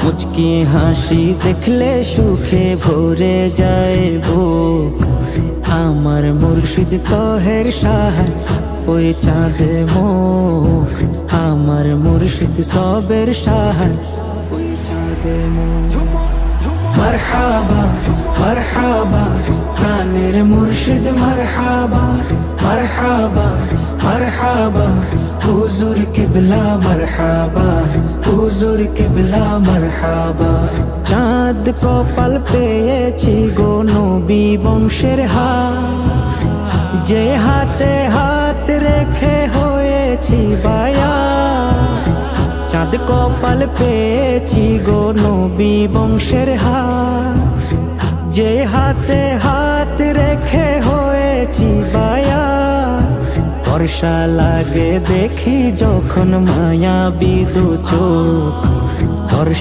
মুচকি হাসি দেখলে সুখে ভরে যায় বুক। আমার মুর্শিদ তহের শাহ ওই চাঁদে মুখ। আমার মুর্শিদ সবের শাহ ওই চাঁদে মুখ। মারহাবা মারহাবা প্রাণের মুর্শিদ মারহাবা মারহাবা মারহাবা হুজুর কিবলা মারহাবা হুজুর কিবলা মারহাবা। চাঁদ কপাল পেয়েছি গো নবী বংশের হাত, যে হাতে হাত রেখে হয়েছি বায়া। চাঁদ কপাল পেয়েছি গো নবী বংশের হাত, যে হাতে হাত রেখে হয়েছি বায়া। বর্ষা লাগে দেখি যখন মায়াবী দু চোখ।